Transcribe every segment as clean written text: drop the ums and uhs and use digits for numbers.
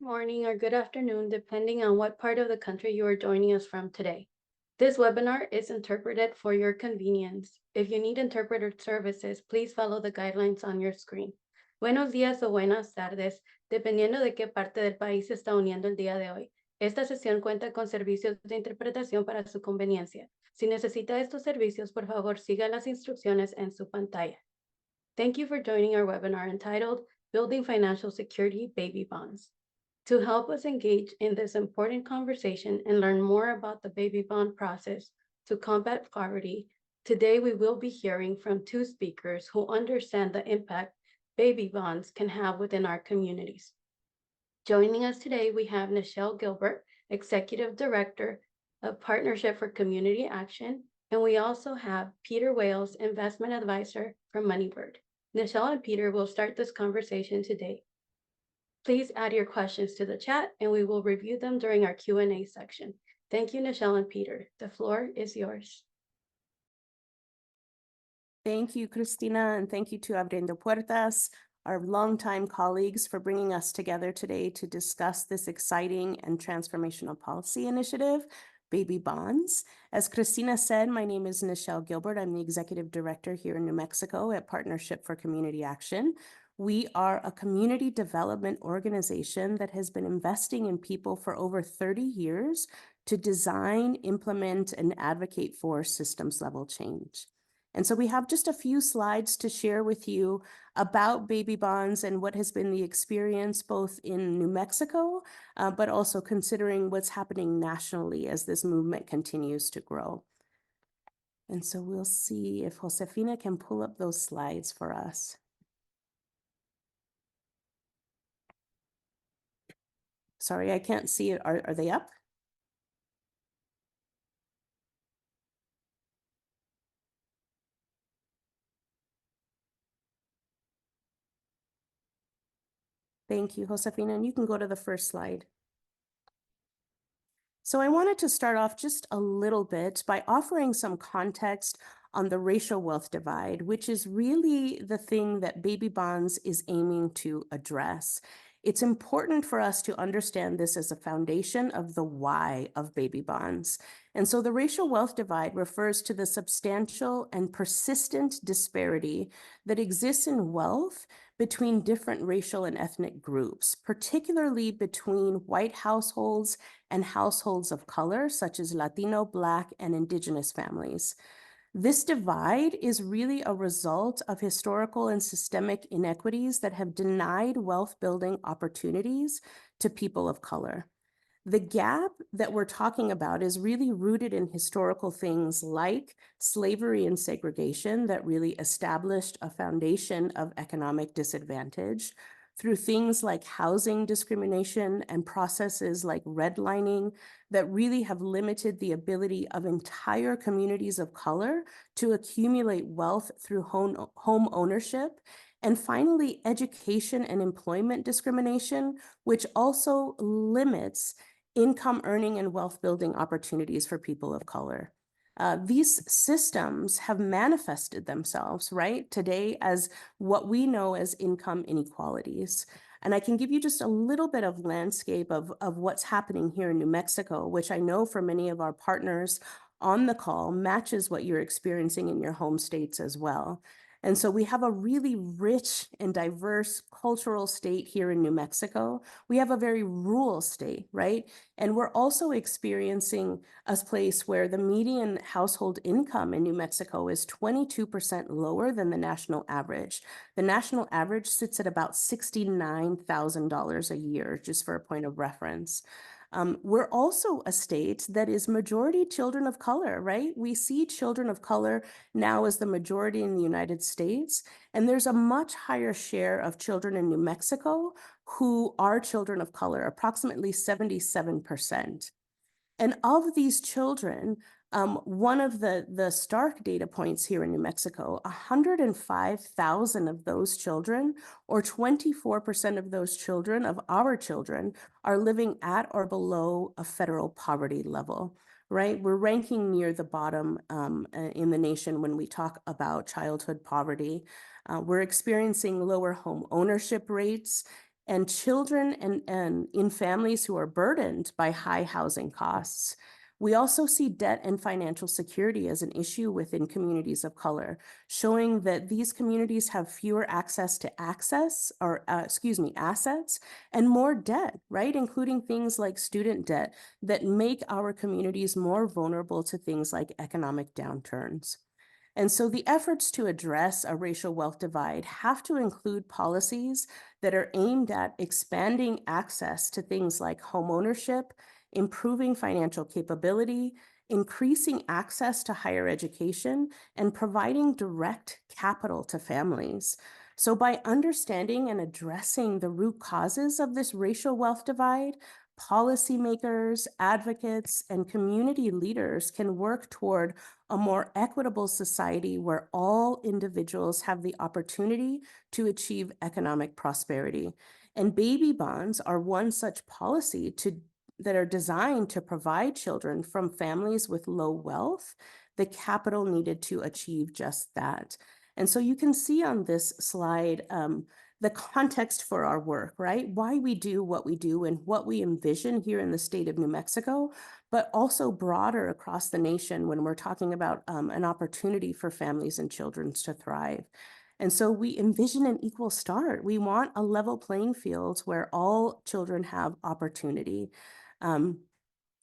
morning, or good afternoon, depending on what part of the country you are joining us from today. This webinar is interpreted for your convenience. If you need interpreter services, please follow the guidelines on your screen. Buenos días o buenas tardes, dependiendo de qué parte del país se está uniendo el día de hoy. Esta sesión cuenta con servicios de interpretación para su conveniencia. Si necesita estos servicios, por favor, siga las instrucciones en su pantalla. Thank you for joining our webinar entitled Building Financial Security Baby Bonds. To help us engage in this important conversation and learn more about the baby bond process to combat poverty, today we will be hearing from two speakers who understand the impact baby bonds can have within our communities. Joining us today, we have Nichelle Gilbert, Executive Director of Partnership for Community Action, and we also have Peter Wales, Investment Advisor from Moneybird. Nichelle and Peter will start this conversation today. Please add your questions to the chat and we will review them during our Q&A section. Thank you, Nichelle and Peter. The floor is yours. Thank you, Cristina, and thank you to Abriendo Puertas, our longtime colleagues, for bringing us together today to discuss this exciting and transformational policy initiative, Baby Bonds. As Cristina said, my name is Nichelle Gilbert. I'm the Executive Director here in New Mexico at Partnership for Community Action. We are a community development organization that has been investing in people for over 30 years to design, implement, and advocate for systems level change. And so we have just a few slides to share with you about baby bonds and what has been the experience both in New Mexico, but also considering what's happening nationally as this movement continues to grow. And so we'll see if Josefina can pull up those slides for us. Sorry, I can't see it. Are they up? Thank you, Josefina. And you can go to the first slide. So I wanted to start off just a little bit by offering some context on the racial wealth divide, which is really the thing that Baby Bonds is aiming to address. It's important for us to understand this as a foundation of the why of baby bonds. And so the racial wealth divide refers to the substantial and persistent disparity that exists in wealth between different racial and ethnic groups, particularly between white households and households of color, such as Latino, Black, and Indigenous families. This divide is really a result of historical and systemic inequities that have denied wealth-building opportunities to people of color. The gap that we're talking about is really rooted in historical things like slavery and segregation that really established a foundation of economic disadvantage, through things like housing discrimination and processes like redlining that really have limited the ability of entire communities of color to accumulate wealth through home ownership. And finally, education and employment discrimination, which also limits income earning and wealth building opportunities for people of color. These systems have manifested themselves, right, today as what we know as income inequalities. And I can give you just a little bit of landscape of what's happening here in New Mexico, which I know for many of our partners on the call matches what you're experiencing in your home states as well. And so we have a really rich and diverse cultural state here in New Mexico. We have a very rural state, right? And we're also experiencing a place where the median household income in New Mexico is 22% lower than the national average. The national average sits at about $69,000 a year, just for a point of reference. We're also a state that is majority children of color, right? We see children of color now as the majority in the United States, and there's a much higher share of children in New Mexico who are children of color, approximately 77%. And of these children, one of the stark data points here in New Mexico, 105,000 of those children, or 24% of those children, of our children, are living at or below a federal poverty level, right? We're ranking near the bottom in the nation when we talk about childhood poverty. We're experiencing lower home ownership rates, and children and in families who are burdened by high housing costs. We also see debt and financial security as an issue within communities of color, showing that these communities have fewer access to assets and more debt, right? Including things like student debt that make our communities more vulnerable to things like economic downturns. And so the efforts to address a racial wealth divide have to include policies that are aimed at expanding access to things like homeownership, improving financial capability, increasing access to higher education, and providing direct capital to families. So, by understanding and addressing the root causes of this racial wealth divide, policymakers, advocates, and community leaders can work toward a more equitable society where all individuals have the opportunity to achieve economic prosperity. And baby bonds are one such policy that are designed to provide children from families with low wealth the capital needed to achieve just that. And so you can see on this slide the context for our work, right? Why we do what we do and what we envision here in the state of New Mexico, but also broader across the nation when we're talking about an opportunity for families and children to thrive. And so we envision an equal start. We want a level playing field where all children have opportunity. Um,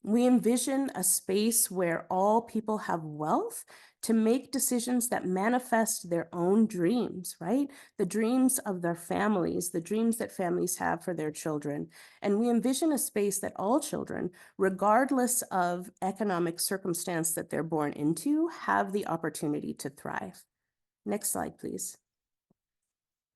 we envision a space where all people have wealth to make decisions that manifest their own dreams, right? The dreams of their families, the dreams that families have for their children. And we envision a space that all children, regardless of economic circumstance that they're born into, have the opportunity to thrive. Next slide, please.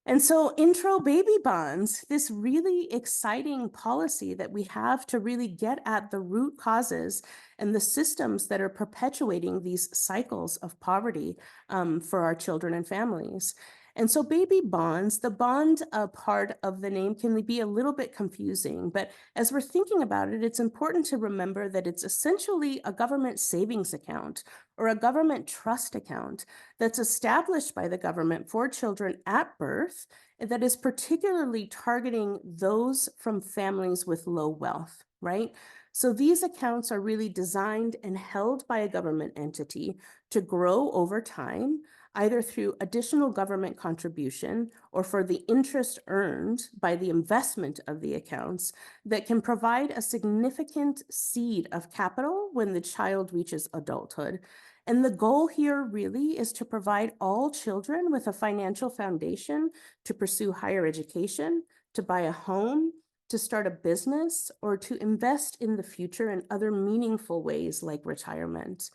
And so intro baby bonds, this really exciting policy that we have to really get at the root causes and the systems that are perpetuating these cycles of poverty for our children and families. And so baby bonds, the bond part of the name can be a little bit confusing, but as we're thinking about it, it's important to remember that it's essentially a government savings account or a government trust account that's established by the government for children at birth that is particularly targeting those from families with low wealth, right? So these accounts are really designed and held by a government entity to grow over time, either through additional government contribution or for the interest earned by the investment of the accounts that can provide a significant seed of capital when the child reaches adulthood. And the goal here really is to provide all children with a financial foundation to pursue higher education, to buy a home, to start a business, or to invest in the future in other meaningful ways like retirement.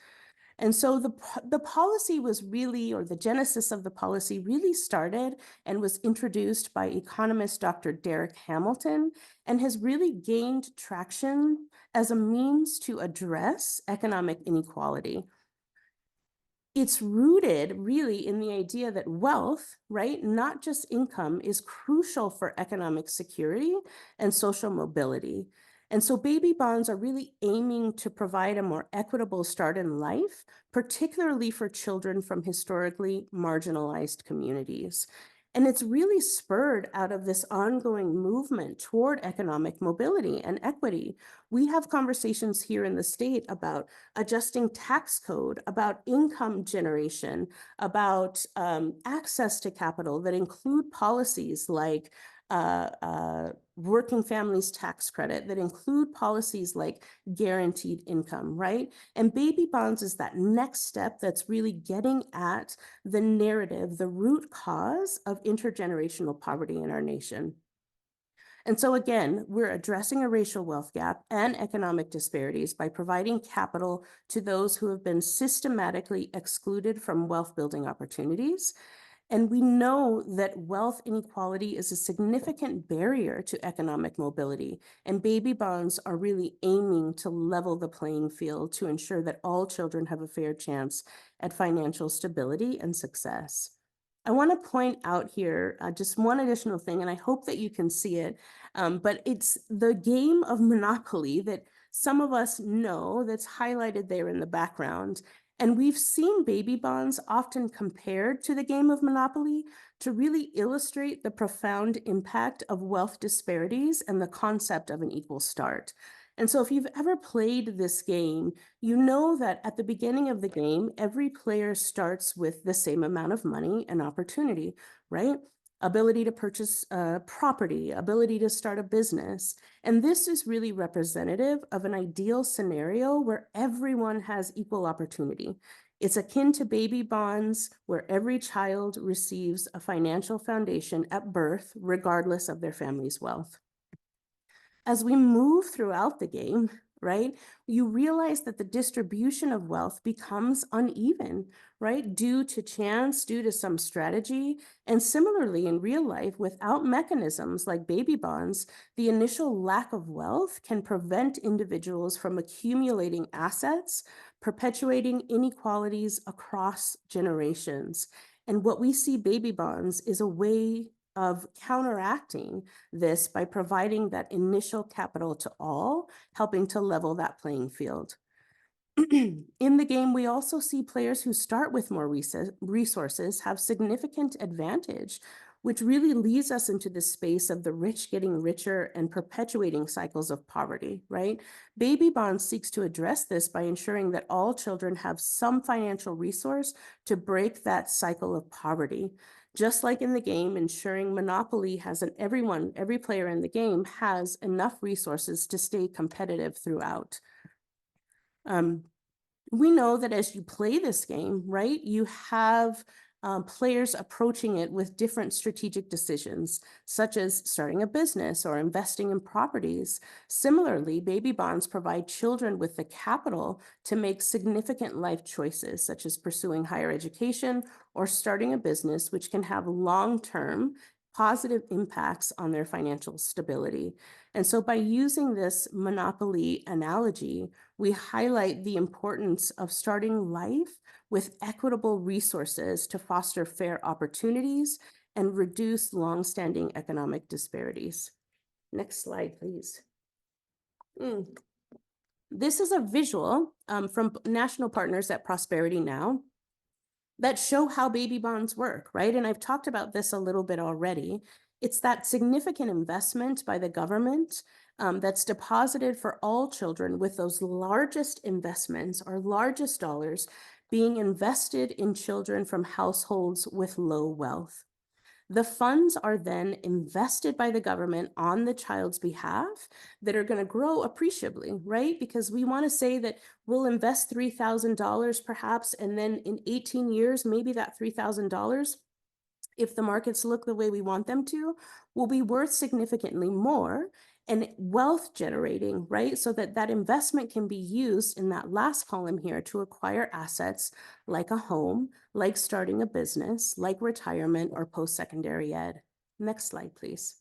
And so the policy was really, or the genesis of the policy really started and was introduced by economist Dr. Derek Hamilton and has really gained traction as a means to address economic inequality. It's rooted really in the idea that wealth, right, not just income, is crucial for economic security and social mobility. And so baby bonds are really aiming to provide a more equitable start in life, particularly for children from historically marginalized communities. And it's really spurred out of this ongoing movement toward economic mobility and equity. We have conversations here in the state about adjusting tax code, about income generation, about access to capital that include policies like working families tax credit, that include policies like guaranteed income, right? And baby bonds is that next step that's really getting at the narrative, the root cause of intergenerational poverty in our nation. And so again, we're addressing a racial wealth gap and economic disparities by providing capital to those who have been systematically excluded from wealth building opportunities. And we know that wealth inequality is a significant barrier to economic mobility, and baby bonds are really aiming to level the playing field to ensure that all children have a fair chance at financial stability and success. I want to point out here just one additional thing, and I hope that you can see it, but it's the game of Monopoly that some of us know that's highlighted there in the background. And we've seen baby bonds often compared to the game of Monopoly to really illustrate the profound impact of wealth disparities and the concept of an equal start. And so, if you've ever played this game, you know that at the beginning of the game, every player starts with the same amount of money and opportunity, right? Ability to purchase property, ability to start a business. And this is really representative of an ideal scenario where everyone has equal opportunity. It's akin to baby bonds, where every child receives a financial foundation at birth, regardless of their family's wealth. As we move throughout the game, right, you realize that the distribution of wealth becomes uneven, right, due to chance, due to some strategy. And similarly, in real life, without mechanisms like baby bonds, the initial lack of wealth can prevent individuals from accumulating assets, perpetuating inequalities across generations. And what we see baby bonds is a way of counteracting this by providing that initial capital to all, helping to level that playing field. In the game, we also see players who start with more resources have significant advantage, which really leads us into the space of the rich getting richer and perpetuating cycles of poverty, right? Baby Bonds seeks to address this by ensuring that all children have some financial resource to break that cycle of poverty. Just like in the game, ensuring Monopoly has every player in the game has enough resources to stay competitive throughout. Um, we know that as you play this game, right, you have players approaching it with different strategic decisions, such as starting a business or investing in properties. Similarly, baby bonds provide children with the capital to make significant life choices, such as pursuing higher education or starting a business, which can have long-term positive impacts on their financial stability. And so by using this monopoly analogy, we highlight the importance of starting life with equitable resources to foster fair opportunities and reduce longstanding economic disparities. Next slide, please. This is a visual from national partners at Prosperity Now that show how baby bonds work, right? And I've talked about this a little bit already. It's that significant investment by the government that's deposited for all children, with those largest investments or largest dollars being invested in children from households with low wealth. The funds are then invested by the government on the child's behalf that are going to grow appreciably, right? Because we want to say that we'll invest $3,000 perhaps, and then in 18 years, maybe that $3,000, if the markets look the way we want them to, will be worth significantly more and wealth generating, right? So that that investment can be used in that last column here to acquire assets like a home, like starting a business, like retirement or post-secondary ed. Next slide, please.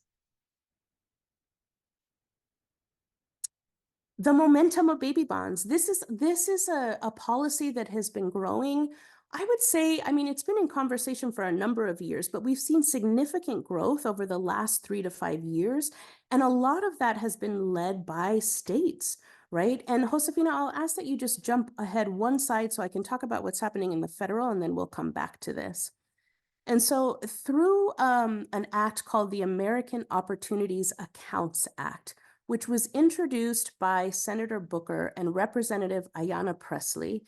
The momentum of baby bonds. This is a policy that has been growing. I would say, I mean, it's been in conversation for a number of years, but we've seen significant growth over the last 3 to 5 years. And a lot of that has been led by states, right? And Josefina, I'll ask that you just jump ahead one side so I can talk about what's happening in the federal, and then we'll come back to this. And so, through an act called the American Opportunities Accounts Act, which was introduced by Senator Booker and Representative Ayanna Pressley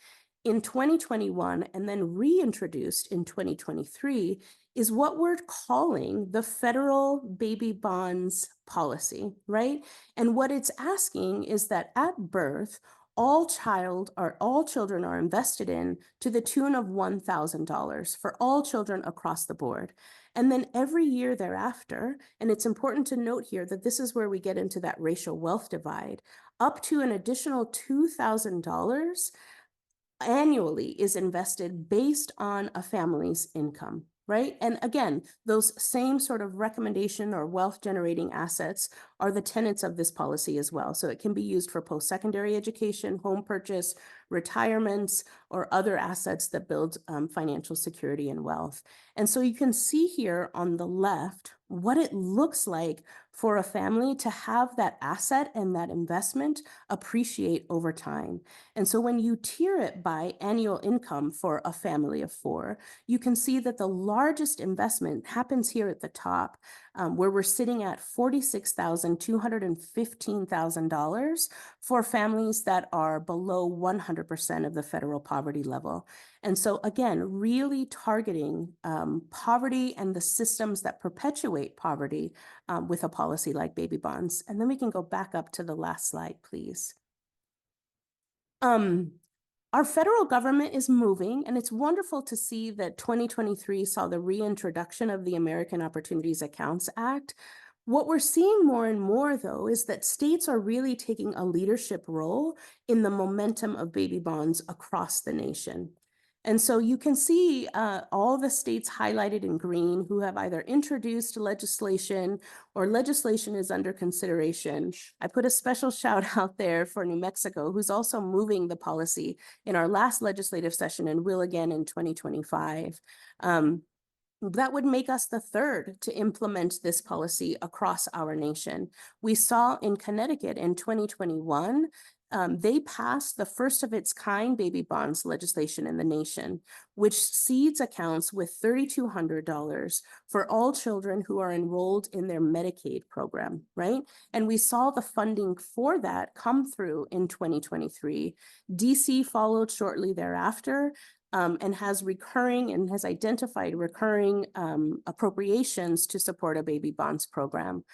in 2021 and then reintroduced in 2023, is what we're calling the federal baby bonds policy, right? And what it's asking is that at birth, all children are invested in to the tune of $1,000 for all children across the board. And then every year thereafter, and it's important to note here that this is where we get into that racial wealth divide, up to an additional $2,000 annually is invested based on a family's income, right? And again, those same sort of recommendation or wealth generating assets are the tenets of this policy as well. So it can be used for post-secondary education, home purchase, retirements, or other assets that build financial security and wealth. And so you can see here on the left what it looks like for a family to have that asset and that investment appreciate over time. And so when you tier it by annual income for a family of four, you can see that the largest investment happens here at the top, where we're sitting at $46,215,000 for families that are below 100% of the federal poverty level. And so, again, really targeting poverty and the systems that perpetuate poverty with a policy like baby bonds. And then we can go back up to the last slide, please. Our federal government is moving, and it's wonderful to see that 2023 saw the reintroduction of the American Opportunities Accounts Act. What we're seeing more and more, though, is that states are really taking a leadership role in the momentum of baby bonds across the nation. And so you can see all the states highlighted in green who have either introduced legislation or legislation is under consideration. I put a special shout out there for New Mexico, who's also moving the policy in our last legislative session and will again in 2025. That would make us the third to implement this policy across our nation. We saw in Connecticut in 2021, they passed the first of its kind baby bonds legislation in the nation, which seeds accounts with $3,200 for all children who are enrolled in their Medicaid program, right? And we saw the funding for that come through in 2023. DC followed shortly thereafter. And has identified recurring appropriations to support a baby bonds program.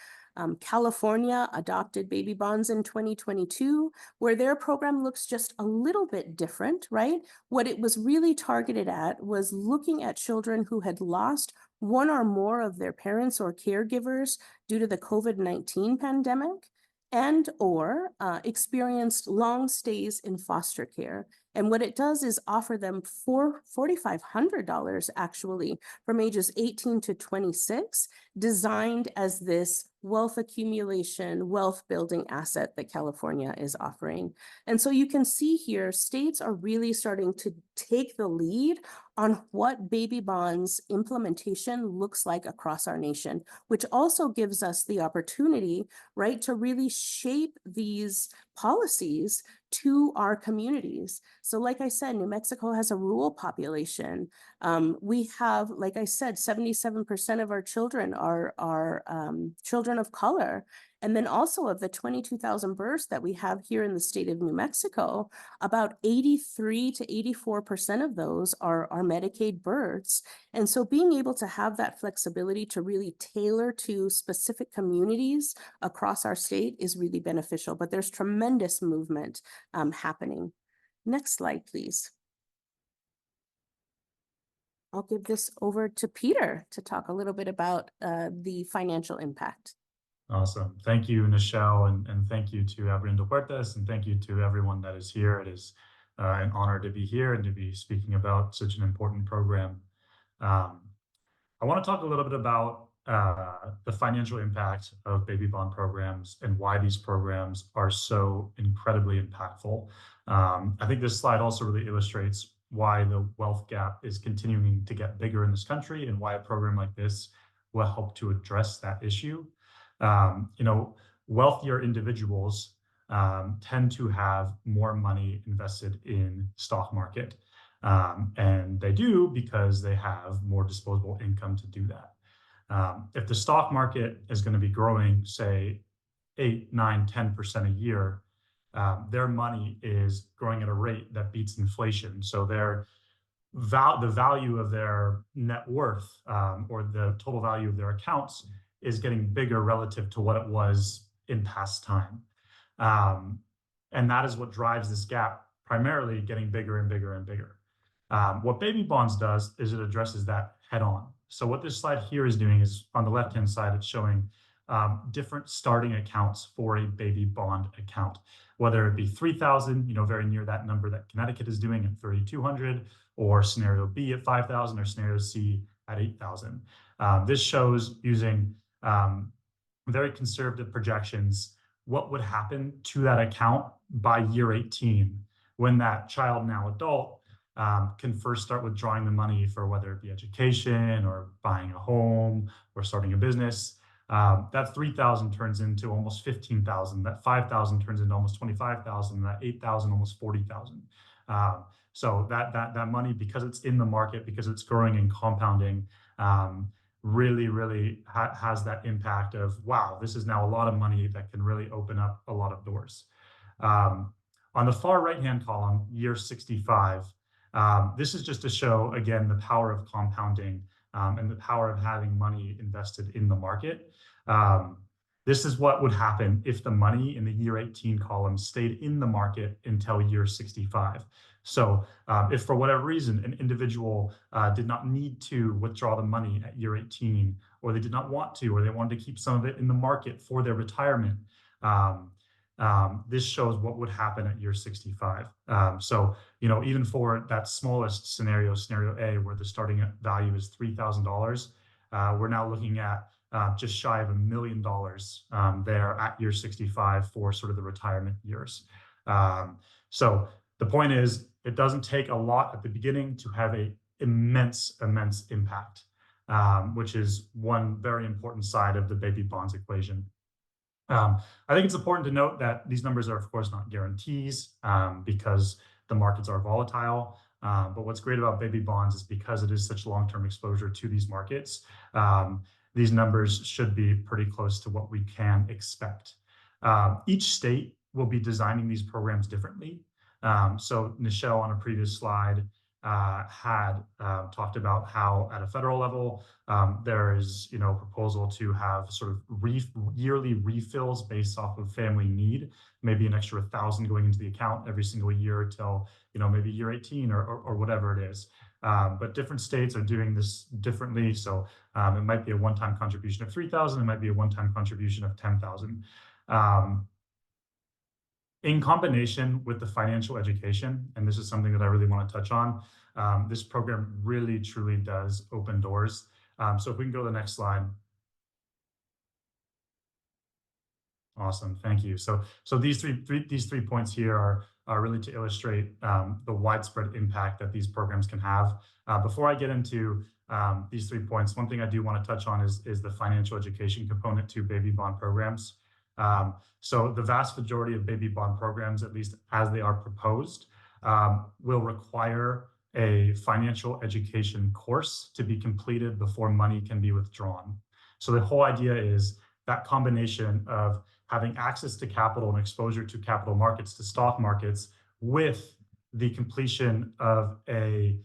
California adopted baby bonds in 2022, where their program looks just a little bit different, right? What it was really targeted at was looking at children who had lost one or more of their parents or caregivers due to the COVID-19 pandemic and or experienced long stays in foster care. And what it does is offer them $4,500 actually from ages 18 to 26, designed as this wealth accumulation, wealth building asset that California is offering. And so you can see here, states are really starting to take the lead on what baby bonds implementation looks like across our nation, which also gives us the opportunity, right, to really shape these policies to our communities. So like I said, New Mexico has a rural population. We have, like I said, 77% of our children are children of color. And then also of the 22,000 births that we have here in the state of New Mexico, about 83 to 84% of those are Medicaid births. And so being able to have that flexibility to really tailor to specific communities across our state is really beneficial, but there's tremendous movement happening. Next slide, please. I'll give this over to Peter to talk a little bit about the financial impact. Awesome. Thank you, Nichelle, and thank you to Abriendo Puertas, and thank you to everyone that is here. It is an honor to be here and to be speaking about such an important program. I want to talk a little bit about the financial impact of baby bond programs and why these programs are so incredibly impactful. I think this slide also really illustrates why the wealth gap is continuing to get bigger in this country and why a program like this will help to address that issue. Wealthier individuals tend to have more money invested in stock market. And they do because they have more disposable income to do that. If the stock market is going to be growing, say, 8, 9, 10% a year, their money is growing at a rate that beats inflation. So the value of their net worth or the total value of their accounts is getting bigger relative to what it was in past time. And that is what drives this gap, primarily getting bigger and bigger and bigger. What baby bonds does is it addresses that head on. So what this slide here is doing is on the left-hand side, it's showing different starting accounts for a baby bond account, whether it be 3,000, very near that number that Connecticut is doing at 3,200, or scenario B at 5,000, or scenario C at 8,000. This shows using very conservative projections what would happen to that account by year 18 when that child, now adult, can first start withdrawing the money for whether it be education or buying a home or starting a business. That 3,000 turns into almost 15,000. That 5,000 turns into almost 25,000. That 8,000 almost 40,000. So that money, because it's in the market, because it's growing and compounding, really has that impact of, wow, this is now a lot of money that can really open up a lot of doors. On the far right-hand column, year 65, this is just to show, again, the power of compounding and the power of having money invested in the market. This is what would happen if the money in the year 18 column stayed in the market until year 65. So if for whatever reason an individual did not need to withdraw the money at year 18, or they did not want to, or they wanted to keep some of it in the market for their retirement, this shows what would happen at year 65. So, even for that smallest scenario, scenario A, where the starting value is $3,000, we're now looking at just shy of $1 million there at year 65 for sort of the retirement years. So the point is, it doesn't take a lot at the beginning to have an immense impact, which is one very important side of the baby bonds equation. I think it's important to note that these numbers are, of course, not guarantees because the markets are volatile. But what's great about baby bonds is because it is such long-term exposure to these markets, these numbers should be pretty close to what we can expect. Each state will be designing these programs differently. So Nichelle, on a previous slide, had talked about how at a federal level, there is proposal to have sort of yearly refills based off of family need, maybe an extra 1,000 going into the account every single year till maybe year 18 or whatever it is. But different states are doing this differently. So it might be a one-time contribution of 3,000, it might be a one-time contribution of 10,000. In combination with the financial education, and this is something that I really want to touch on, this program really, truly does open doors. So if we can go to the next slide. Awesome, thank you. So these three points here are really to illustrate the widespread impact that these programs can have. Before I get into these 3 points, one thing I do want to touch on is the financial education component to baby bond programs. So the vast majority of baby bond programs, at least as they are proposed, will require a financial education course to be completed before money can be withdrawn. So the whole idea is that combination of having access to capital and exposure to capital markets, to stock markets, with the completion of a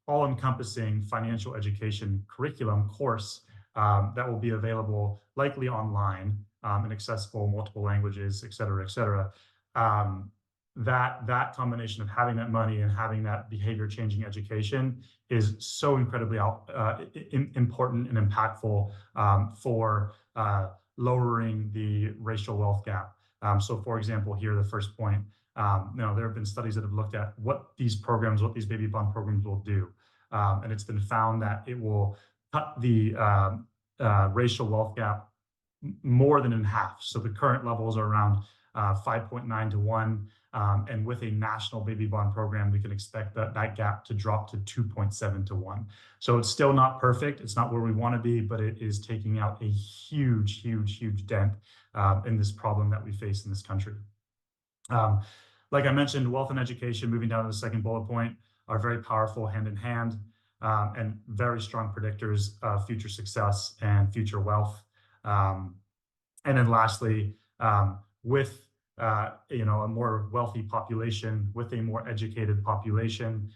all-encompassing financial education curriculum course that will be available likely online and accessible in multiple languages, et cetera, that combination of having that money and having that behavior-changing education is so incredibly important and impactful for lowering the racial wealth gap. So, for example, here, the first point, there have been studies that have looked at what these baby bond programs will do. And it's been found that it will cut the racial wealth gap more than in half. So the current levels are around 5.9 to 1. And with a national baby bond program, we can expect that gap to drop to 2.7 to 1. So it's still not perfect. It's not where we want to be, but it is taking out a huge dent in this problem that we face in this country. Like I mentioned, wealth and education, moving down to the second bullet point, are very powerful hand in hand and very strong predictors of future success and future wealth. And then lastly, with a more wealthy population, with a more educated population,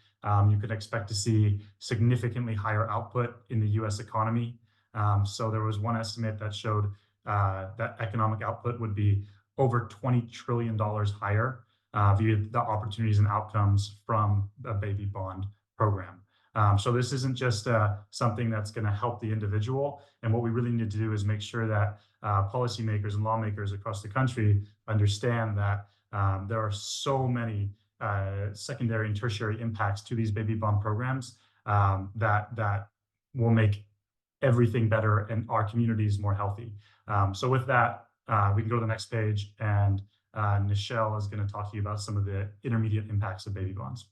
you could expect to see significantly higher output in the U.S. economy. So there was one estimate that showed that economic output would be over $20 trillion higher via the opportunities and outcomes from a baby bond program. So this isn't just something that's going to help the individual. And what we really need to do is make sure that policymakers and lawmakers across the country understand that there are so many secondary and tertiary impacts to these baby bond programs that will make everything better and our communities more healthy. So with that, we can go to the next page, and Nichelle is going to talk to you about some of the intermediate impacts of baby bonds.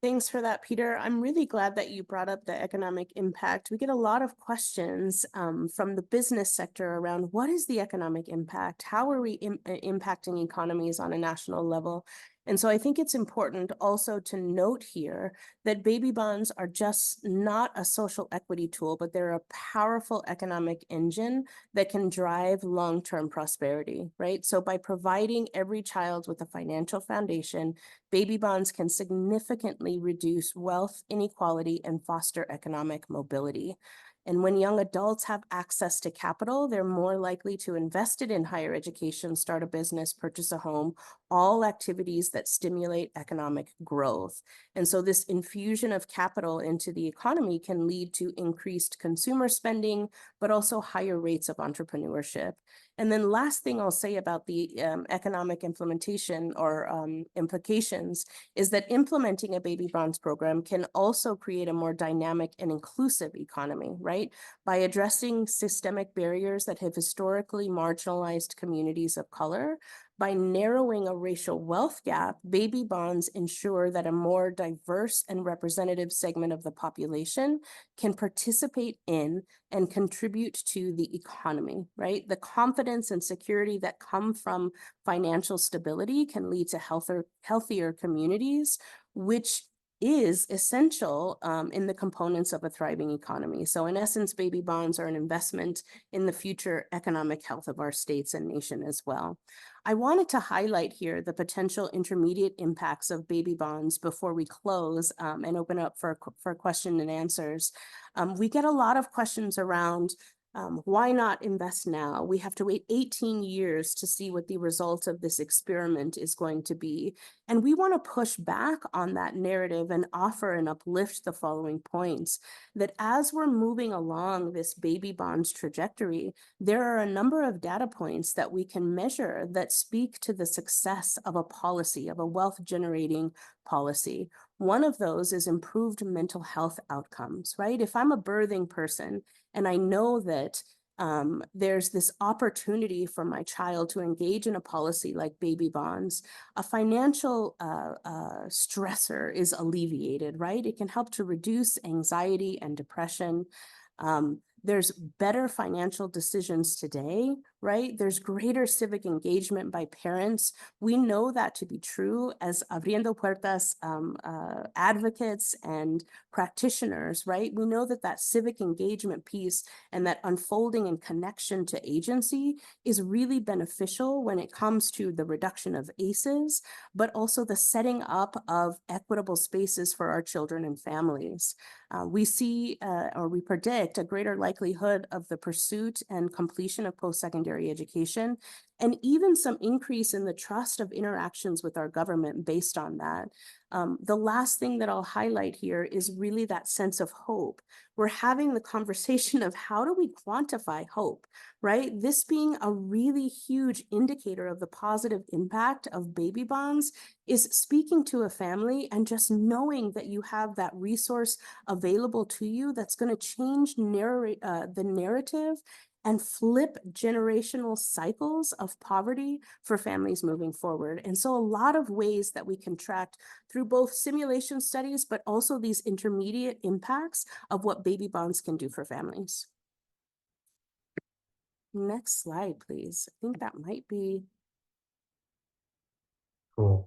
Thanks for that, Peter. I'm really glad that you brought up the economic impact. We get a lot of questions from the business sector around what is the economic impact? How are we impacting economies on a national level? And so I think it's important also to note here that baby bonds are just not a social equity tool, but they're a powerful economic engine that can drive long-term prosperity, right? So by providing every child with a financial foundation, baby bonds can significantly reduce wealth inequality and foster economic mobility. And when young adults have access to capital, they're more likely to invest it in higher education, start a business, purchase a home, all activities that stimulate economic growth. And so this infusion of capital into the economy can lead to increased consumer spending, but also higher rates of entrepreneurship. And then last thing I'll say about the economic implementation or implications is that implementing a baby bonds program can also create a more dynamic and inclusive economy, right? By addressing systemic barriers that have historically marginalized communities of color, by narrowing a racial wealth gap, baby bonds ensure that a more diverse and representative segment of the population can participate in and contribute to the economy, right? The confidence and security that come from financial stability can lead to healthier communities, which is essential in the components of a thriving economy. So in essence, baby bonds are an investment in the future economic health of our states and nation as well. I wanted to highlight here the potential intermediate impacts of baby bonds before we close and open up for question and answers. We get a lot of questions around why not invest now? We have to wait 18 years to see what the result of this experiment is going to be. And we want to push back on that narrative and offer and uplift the following points: that as we're moving along this baby bonds trajectory, there are a number of data points that we can measure that speak to the success of a policy, of a wealth generating policy. One of those is improved mental health outcomes, right? If I'm a birthing person and I know that there's this opportunity for my child to engage in a policy like baby bonds, a financial stressor is alleviated, right? It can help to reduce anxiety and depression. There's better financial decisions today, right? There's greater civic engagement by parents. We know that to be true as Abriendo Puertas advocates and practitioners, right? We know that that civic engagement piece and that unfolding and connection to agency is really beneficial when it comes to the reduction of ACEs, but also the setting up of equitable spaces for our children and families. We see or we predict a greater likelihood of the pursuit and completion of post-secondary education, and even some increase in the trust of interactions with our government based on that. The last thing that I'll highlight here is really that sense of hope. We're having the conversation of how do we quantify hope, right? This being a really huge indicator of the positive impact of baby bonds is speaking to a family and just knowing that you have that resource available to you that's going to change the narrative and flip generational cycles of poverty for families moving forward. And so a lot of ways that we can track through both simulation studies, but also these intermediate impacts of what baby bonds can do for families. Next slide, please. I think that might be. Cool.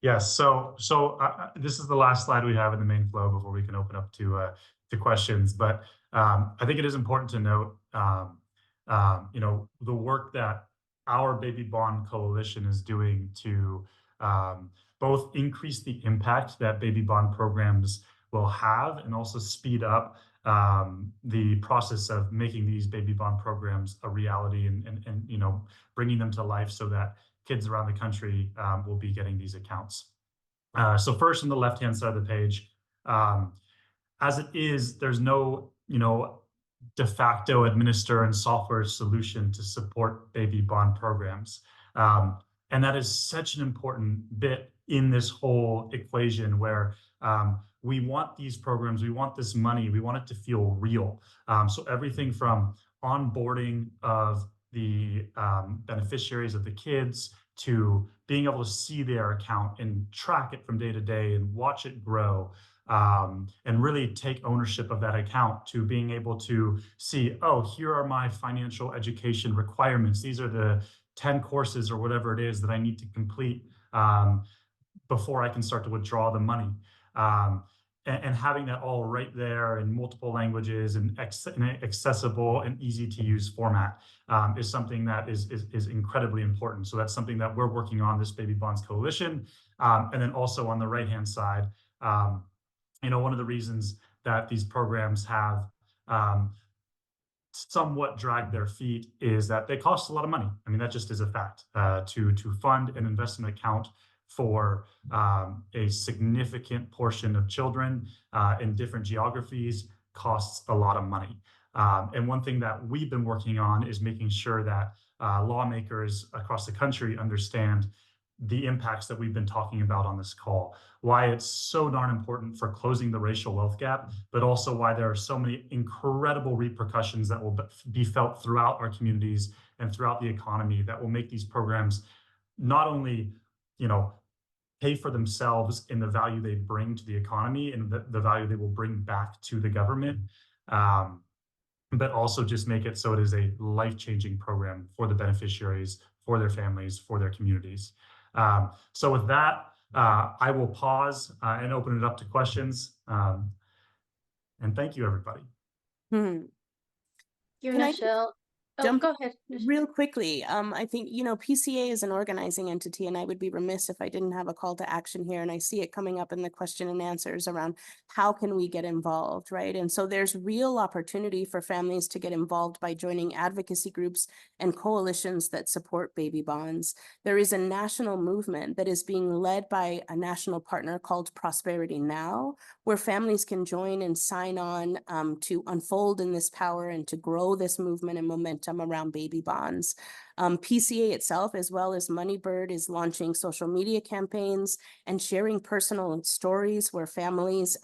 Yes. So this is the last slide we have in the main flow before we can open up to questions. But I think it is important to note, the work that our Baby Bond Coalition is doing to both increase the impact that baby bond programs will have and also speed up the process of making these baby bond programs a reality and bringing them to life so that kids around the country will be getting these accounts. So first, on the left-hand side of the page, as it is, there's no, de facto administer and software solution to support baby bond programs. And that is such an important bit in this whole equation where we want these programs, we want this money, we want it to feel real. So everything from onboarding of the beneficiaries of the kids to being able to see their account and track it from day to day and watch it grow, and really take ownership of that account, to being able to see, oh, here are my financial education requirements. These are the 10 courses or whatever it is that I need to complete before I can start to withdraw the money. And having that all right there in multiple languages and in an accessible and easy to use format is something that is incredibly important. So that's something that we're working on, this Baby Bonds Coalition. And then also on the right-hand side, one of the reasons that these programs have somewhat dragged their feet is that they cost a lot of money. I mean, that just is a fact. To fund an investment account for a significant portion of children in different geographies costs a lot of money. And one thing that we've been working on is making sure that lawmakers across the country understand the impacts that we've been talking about on this call, why it's so darn important for closing the racial wealth gap, but also why there are so many incredible repercussions that will be felt throughout our communities and throughout the economy that will make these programs not only, pay for themselves in the value they bring to the economy and the value they will bring back to the government, but also just make it so it is a life-changing program for the beneficiaries, for their families, for their communities. So with that, I will pause and open it up to questions. And thank you, everybody. Hmm. You, Can I Nichelle. Oh, jump go ahead. real quickly? I think, PCA is an organizing entity, and I would be remiss if I didn't have a call to action here. And I see it coming up in the question and answers around how can we get involved, right? And so there's real opportunity for families to get involved by joining advocacy groups and coalitions that support baby bonds. There is a national movement that is being led by a national partner called Prosperity Now, where families can join and sign on to unfold in this power and to grow this movement and momentum around baby bonds. PCA itself, as well as Moneybird, is launching social media campaigns and sharing personal stories where families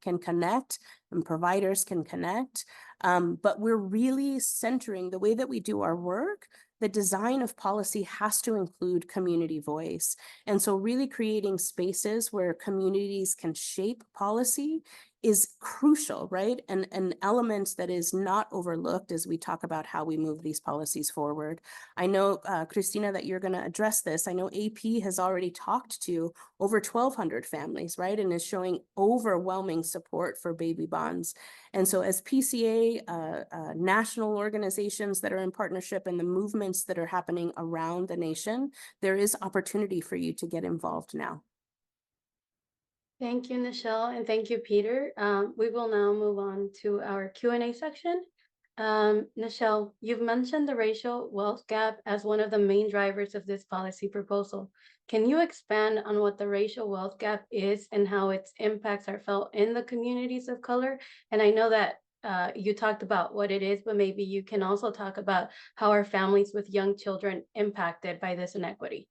can connect and providers can connect. But we're really centering the way that we do our work. The design of policy has to include community voice. And so really creating spaces where communities can shape policy is crucial, right? And an element that is not overlooked as we talk about how we move these policies forward. I know, Christina, that you're going to address this. I know AP has already talked to over 1,200 families, right? And is showing overwhelming support for baby bonds. And so as PCA, national organizations that are in partnership and the movements that are happening around the nation, there is opportunity for you to get involved now. Thank you, Nichelle, and thank you, Peter. We will now move on to our Q&A section. Nichelle, you've mentioned the racial wealth gap as one of the main drivers of this policy proposal. Can you expand on what the racial wealth gap is and how its impacts are felt in the communities of color? And I know that you talked about what it is, but maybe you can also talk about how are families with young children impacted by this inequity?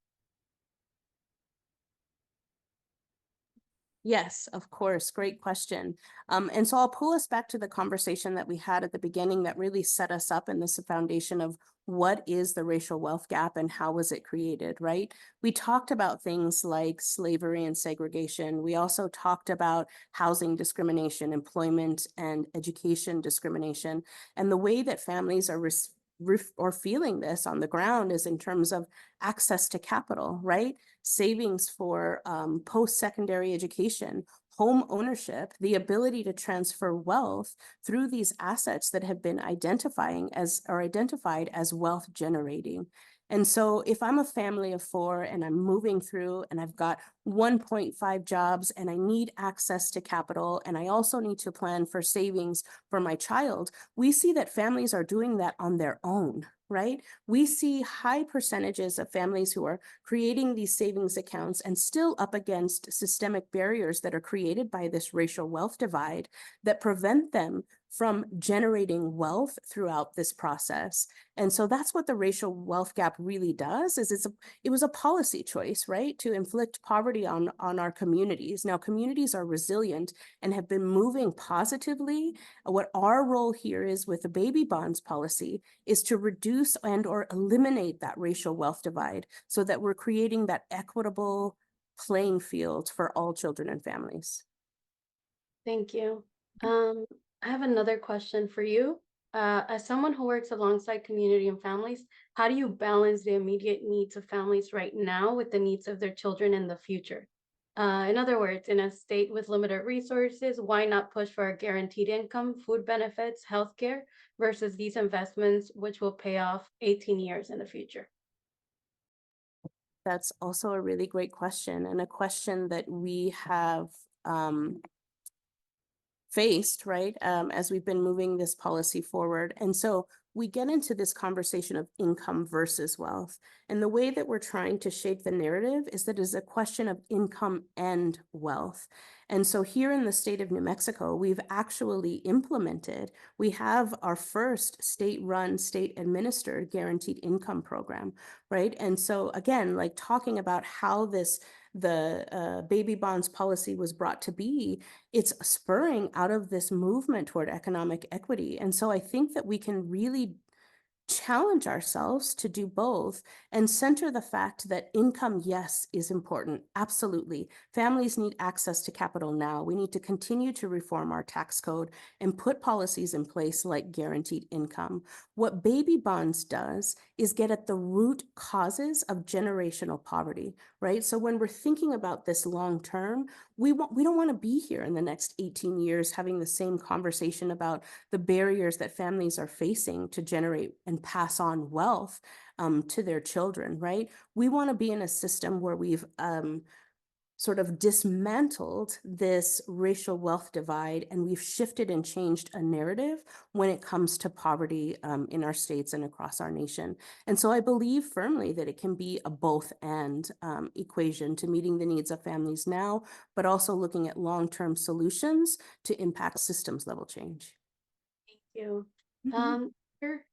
Yes, of course. Great question. And so I'll pull us back to the conversation that we had at the beginning that really set us up in this foundation of what is the racial wealth gap and how was it created, right? We talked about things like slavery and segregation. We also talked about housing discrimination, employment and education discrimination, and the way that families are feeling this on the ground is in terms of access to capital, right? Savings for post-secondary education, home ownership, the ability to transfer wealth through these assets that have been identified as wealth generating. And so if I'm a family of 4 and I'm moving through and I've got 1.5 jobs and I need access to capital and I also need to plan for savings for my child, we see that families are doing that on their own, right? We see high percentages of families who are creating these savings accounts and still up against systemic barriers that are created by this racial wealth divide that prevent them from generating wealth throughout this process. And so that's what the racial wealth gap really does, is it was a policy choice, right? To inflict poverty on our communities. Now, communities are resilient and have been moving positively. What our role here is with the baby bonds policy is to reduce and or eliminate that racial wealth divide so that we're creating that equitable playing field for all children and families. Thank you. I have another question for you. As someone who works alongside community and families, how do you balance the immediate needs of families right now with the needs of their children in the future? In other words, in a state with limited resources, why not push for a guaranteed income, food benefits, healthcare, versus these investments, which will pay off 18 years in the future? That's also a really great question, and a question that we have faced, right, as we've been moving this policy forward. And so we get into this conversation of income versus wealth. And the way that we're trying to shape the narrative is that it's a question of income and wealth. And so here in the state of New Mexico, we've actually implemented, we have our first state-run, state-administered guaranteed income program, right? And so again, like talking about how the baby bonds policy was brought to be, it's spurring out of this movement toward economic equity. And so I think that we can really challenge ourselves to do both and center the fact that income, yes, is important. Absolutely. Families need access to capital now. We need to continue to reform our tax code and put policies in place like guaranteed income. What baby bonds does is get at the root causes of generational poverty, right? So when we're thinking about this long term, we don't want to be here in the next 18 years having the same conversation about the barriers that families are facing to generate and pass on wealth to their children, right? We want to be in a system where we've sort of dismantled this racial wealth divide, and we've shifted and changed a narrative when it comes to poverty in our states and across our nation. And so I believe firmly that it can be a both and equation to meeting the needs of families now, but also looking at long-term solutions to impact systems level change. Thank you. Mhm. Um, sure.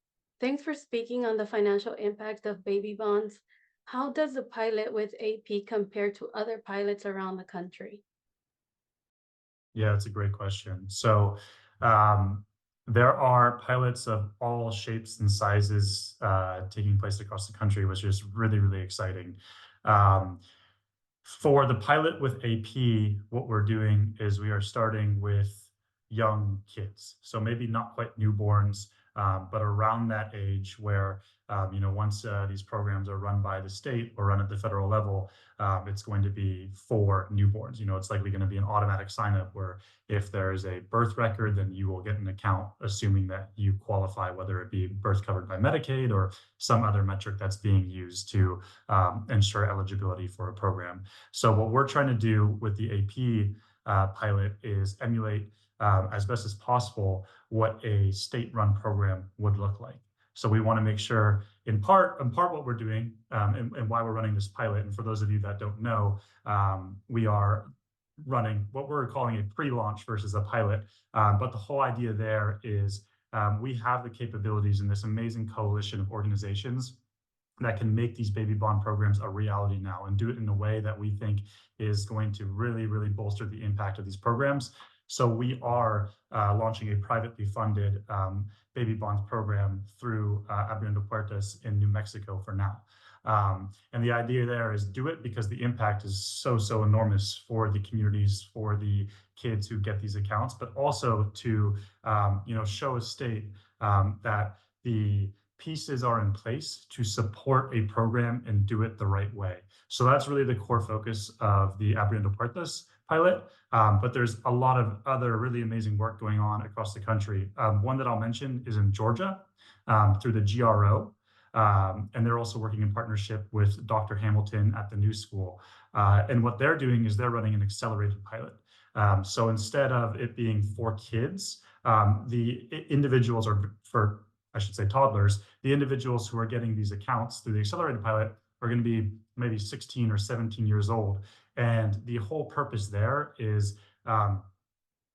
Thanks for speaking on the financial impact of baby bonds. How does the pilot with AP compare to other pilots around the country? Yeah, that's a great question. So, um, there are pilots of all shapes and sizes taking place across the country, which is really, really exciting. Um, For the pilot with AP, what we're doing is we are starting with young kids. So maybe not quite newborns, but around that age where, once these programs are run by the state or run at the federal level, it's going to be for newborns. It's likely going to be an automatic sign up where if there is a birth record, then you will get an account, assuming that you qualify, whether it be birth covered by Medicaid or some other metric that's being used to ensure eligibility for a program. So what we're trying to do with the AP pilot is emulate as best as possible what a state-run program would look like. So we want to make sure, in part, what we're doing and why we're running this pilot. And for those of you that don't know, we are running what we're calling a pre-launch versus a pilot. But the whole idea there is we have the capabilities in this amazing coalition of organizations that can make these baby bond programs a reality now and do it in a way that we think is going to really, really bolster the impact of these programs. So we are launching a privately funded baby bonds program through Abriendo Puertas in New Mexico for now. And the idea there is do it because the impact is so enormous for the communities, for the kids who get these accounts, but also to show a state that the pieces are in place to support a program and do it the right way. So that's really the core focus of the Abriendo Puertas pilot. But there's a lot of other really amazing work going on across the country. One that I'll mention is in Georgia through the GRO. And they're also working in partnership with Dr. Hamilton at the New School. And what they're doing is they're running an accelerated pilot. So instead of it being for kids, the individuals are for, I should say, toddlers. The individuals who are getting these accounts through the accelerated pilot are going to be maybe 16 or 17 years old. And the whole purpose there is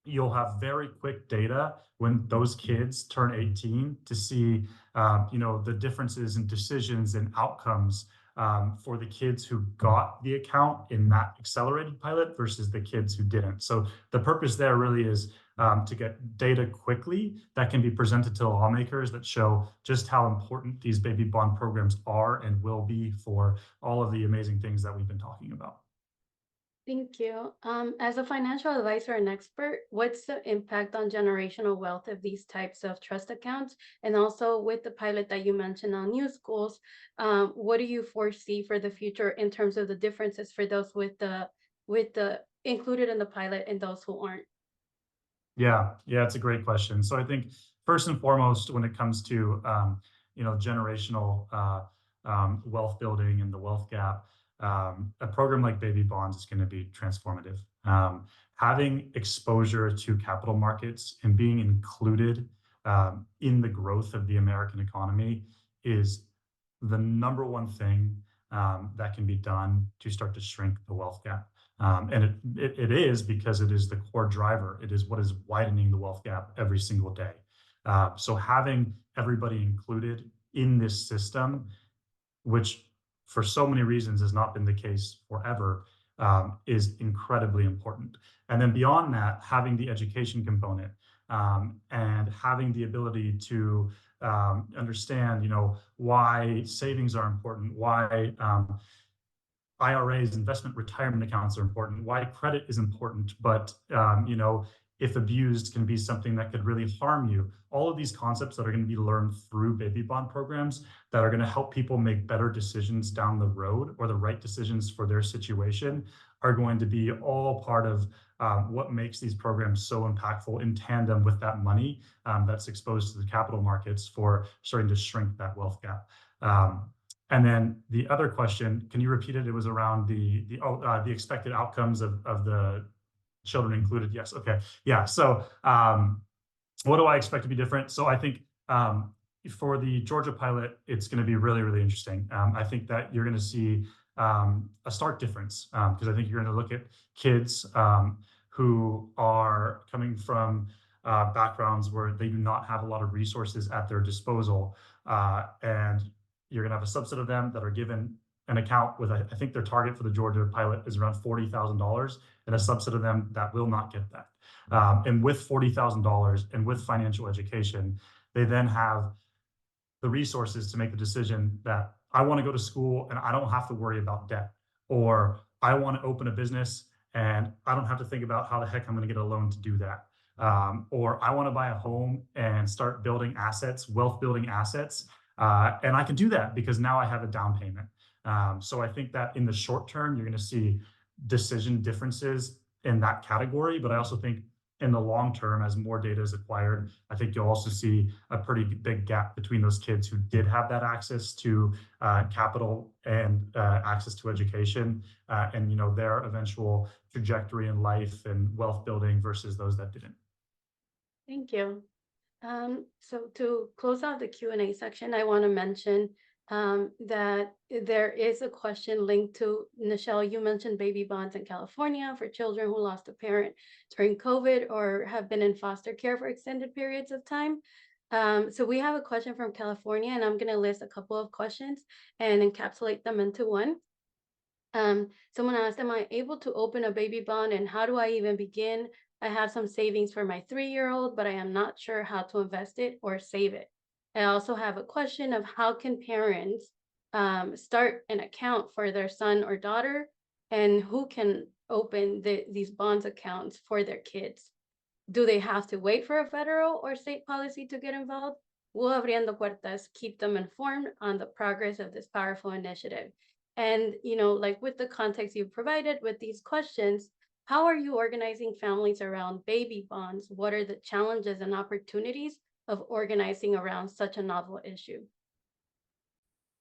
you'll have very quick data when those kids turn 18 to see, the differences in decisions and outcomes for the kids who got the account in that accelerated pilot versus the kids who didn't. So the purpose there really is to get data quickly that can be presented to lawmakers that show just how important these baby bond programs are and will be for all of the amazing things that we've been talking about. Thank you. As a financial advisor and expert, what's the impact on generational wealth of these types of trust accounts? And also with the pilot that you mentioned on new schools, what do you foresee for the future in terms of the differences for those with the included in the pilot and those who aren't? Yeah, it's a great question. So I think first and foremost, when it comes to generational wealth building and the wealth gap, a program like Baby Bonds is going to be transformative. Having exposure to capital markets and being included in the growth of the American economy is the number one thing that can be done to start to shrink the wealth gap. And it is because it is the core driver. It is what is widening the wealth gap every single day. So having everybody included in this system, which for so many reasons has not been the case forever, is incredibly important. And then beyond that, having the education component and having the ability to understand, why savings are important, why IRAs, investment retirement accounts are important, why credit is important, but if abused can be something that could really harm you. All of these concepts that are going to be learned through baby bond programs that are going to help people make better decisions down the road or the right decisions for their situation are going to be all part of what makes these programs so impactful in tandem with that money that's exposed to the capital markets for starting to shrink that wealth gap. And then the other question, can you repeat it? It was around the expected outcomes of the children included. Yes. Okay. Yeah. So what do I expect to be different? So I think for the Georgia pilot, it's going to be really, really interesting. I think that you're going to see a stark difference because I think you're going to look at kids who are coming from backgrounds where they do not have a lot of resources at their disposal. And you're going to have a subset of them that are given an account with, I think their target for the Georgia pilot is around $40,000, and a subset of them that will not get that. And with $40,000 and with financial education, they then have the resources to make the decision that I want to go to school and I don't have to worry about debt, or I want to open a business and I don't have to think about how the heck I'm going to get a loan to do that. Or I want to buy a home and start building assets, wealth building assets. And I can do that because now I have a down payment. So I think that in the short term, you're going to see decision differences in that category. But I also think in the long term, as more data is acquired, I think you'll also see a pretty big gap between those kids who did have that access to capital and access to education and their eventual trajectory in life and wealth building versus those that didn't. Thank you. So to close out the Q&A section, I want to mention that there is a question linked to, Nichelle, you mentioned baby bonds in California for children who lost a parent during COVID or have been in foster care for extended periods of time. So we have a question from California, and I'm going to list a couple of questions and encapsulate them into one. Someone asked, am I able to open a baby bond and how do I even begin? I have some savings for my 3-year-old, but I am not sure how to invest it or save it. I also have a question of how can parents start an account for their son or daughter, and who can open these bonds accounts for their kids? Do they have to wait for a federal or state policy to get involved? Will Abriendo Puertas keep them informed on the progress of this powerful initiative? And, like with the context you provided with these questions, how are you organizing families around baby bonds? What are the challenges and opportunities of organizing around such a novel issue?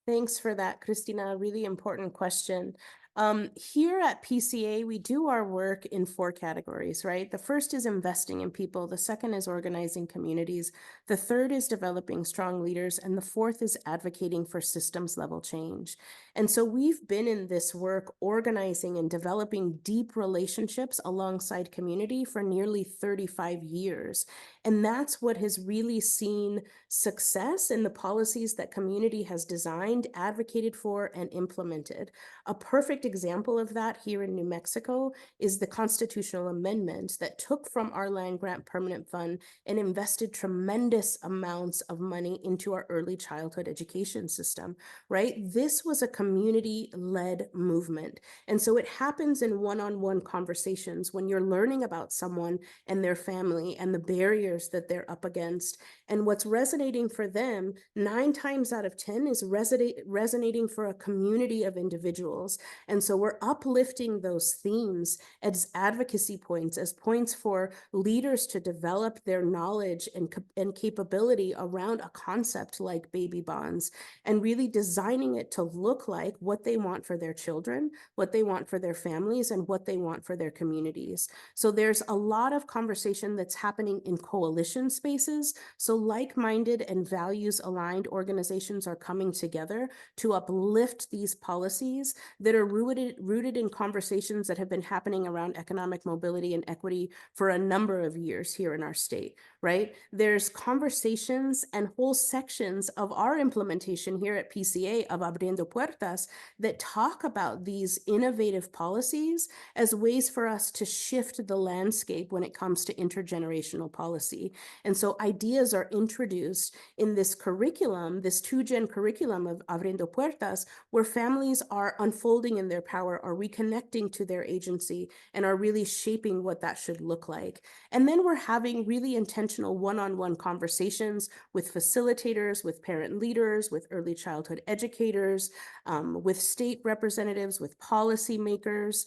Thanks for that, Christina. Really important question. Here at PCA, we do our work in 4 categories, right? The first is investing in people. The second is organizing communities. The third is developing strong leaders. And the fourth is advocating for systems level change. And so we've been in this work organizing and developing deep relationships alongside community for nearly 35 years. And that's what has really seen success in the policies that community has designed, advocated for, and implemented. A perfect example of that here in New Mexico is the constitutional amendment that took from our land grant permanent fund and invested tremendous amounts of money into our early childhood education system, right? This was a community-led movement. And so it happens in one-on-one conversations when you're learning about someone and their family and the barriers that they're up against. And what's resonating for them, 9 times out of 10, is resonating for a community of individuals. And so we're uplifting those themes as advocacy points, as points for leaders to develop their knowledge and capability around a concept like baby bonds, and really designing it to look like what they want for their children, what they want for their families, and what they want for their communities. So there's a lot of conversation that's happening in coalition spaces. So like-minded and values-aligned organizations are coming together to uplift these policies that are rooted in conversations that have been happening around economic mobility and equity for a number of years here in our state, right? There's conversations and whole sections of our implementation here at PCA of Abriendo Puertas that talk about these innovative policies as ways for us to shift the landscape when it comes to intergenerational policy. And so ideas are introduced in this curriculum, this 2-gen curriculum of Abriendo Puertas, where families are unfolding in their power, are reconnecting to their agency, and are really shaping what that should look like. And then we're having really intentional one-on-one conversations with facilitators, with parent leaders, with early childhood educators, with state representatives, with policymakers,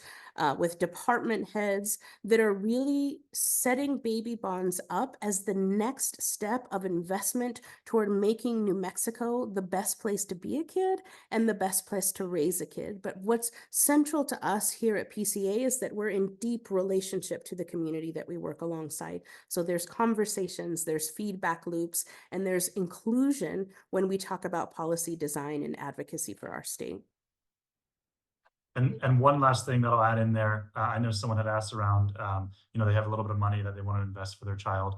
with department heads that are really setting baby bonds up as the next step of investment toward making New Mexico the best place to be a kid and the best place to raise a kid. But what's central to us here at PCA is that we're in deep relationship to the community that we work alongside. So there's conversations, there's feedback loops, and there's inclusion when we talk about policy design and advocacy for our state. And one last thing that I'll add in there, I know someone had asked around, they have a little bit of money that they want to invest for their child.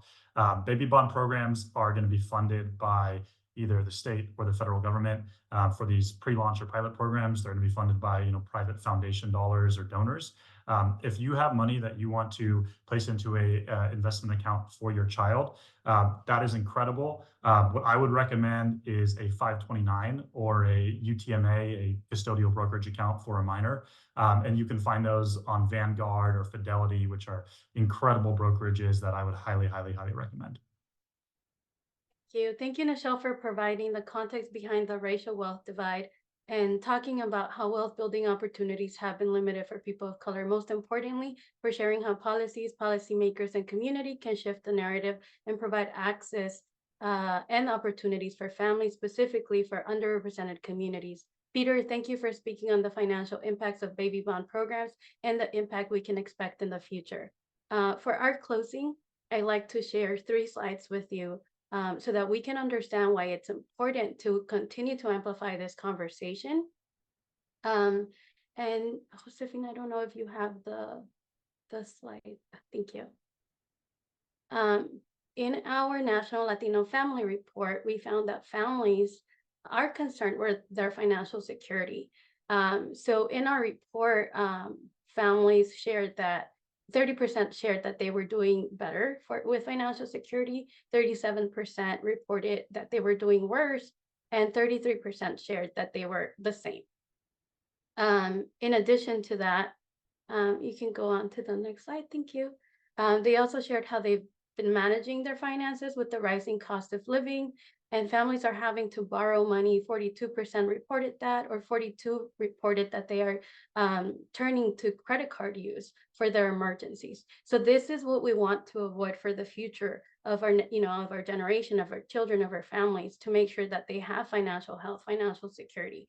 Baby bond programs are going to be funded by either the state or the federal government. For these pre-launch or pilot programs, they're going to be funded by private foundation dollars or donors. If you have money that you want to place into a investment account for your child, that is incredible. What I would recommend is a 529 or a UTMA, a custodial brokerage account for a minor. And you can find those on Vanguard or Fidelity, which are incredible brokerages that I would highly, highly, highly recommend. Thank you, Nichelle, for providing the context behind the racial wealth divide and talking about how wealth building opportunities have been limited for people of color. Most importantly, for sharing how policies, policymakers, and community can shift the narrative and provide access and opportunities for families, specifically for underrepresented communities. Peter, thank you for speaking on the financial impacts of baby bond programs and the impact we can expect in the future. For our closing, I'd like to share 3 slides with you so that we can understand why it's important to continue to amplify this conversation. And Josefina, I don't know if you have the slide. Thank you. In our National Latino Family Report, we found that families are concerned with their financial security. So in our report, families shared that 30% shared that they were doing better with financial security, 37% reported that they were doing worse, and 33% shared that they were the same. In addition to that, you can go on to the next slide. Thank you. They also shared how they've been managing their finances with the rising cost of living, and families are having to borrow money. 42% reported that, or 42 reported that they are turning to credit card use for their emergencies. So this is what we want to avoid for the future of our, of our generation, of our children, of our families, to make sure that they have financial health, financial security.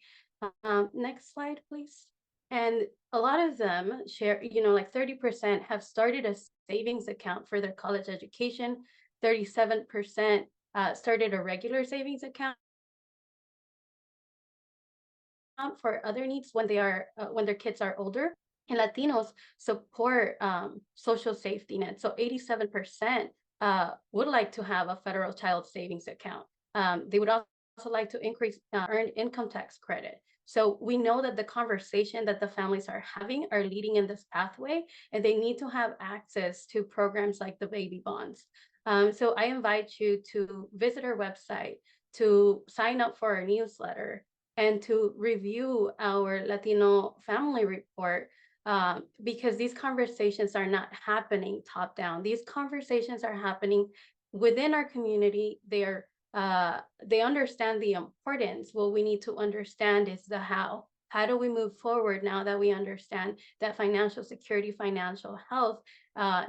Next slide, please. And a lot of them share, like 30% have started a savings account for their college education, 37% started a regular savings account for other needs when they are when their kids are older. And Latinos support social safety net. So 87% would like to have a federal child savings account. They would also like to increase earned income tax credit. So we know that the conversation that the families are having are leading in this pathway, and they need to have access to programs like the baby bonds. So I invite you to visit our website, to sign up for our newsletter, and to review our Latino family report, because these conversations are not happening top down. These conversations are happening within our community. They understand the importance. What we need to understand is the how. How do we move forward now that we understand that financial security, financial health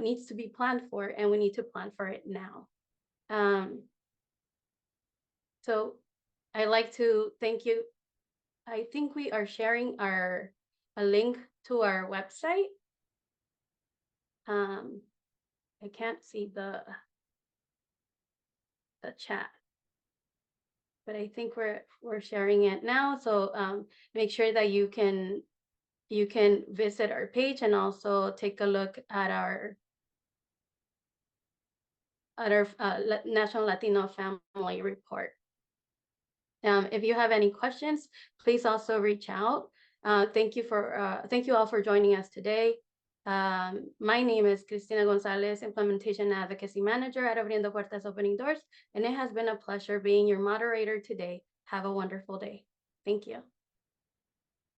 needs to be planned for, and we need to plan for it now. So I'd like to thank you. I think we are sharing a link to our website. I can't see the chat, but I think we're sharing it now. So make sure that you can visit our page and also take a look at our National Latino Family Report. If you have any questions, please also reach out. Thank you all for joining us today. My name is Cristina Gonzalez, Implementation Advocacy Manager at Abriendo Puertas, Opening Doors, and it has been a pleasure being your moderator today. Have a wonderful day. Thank you.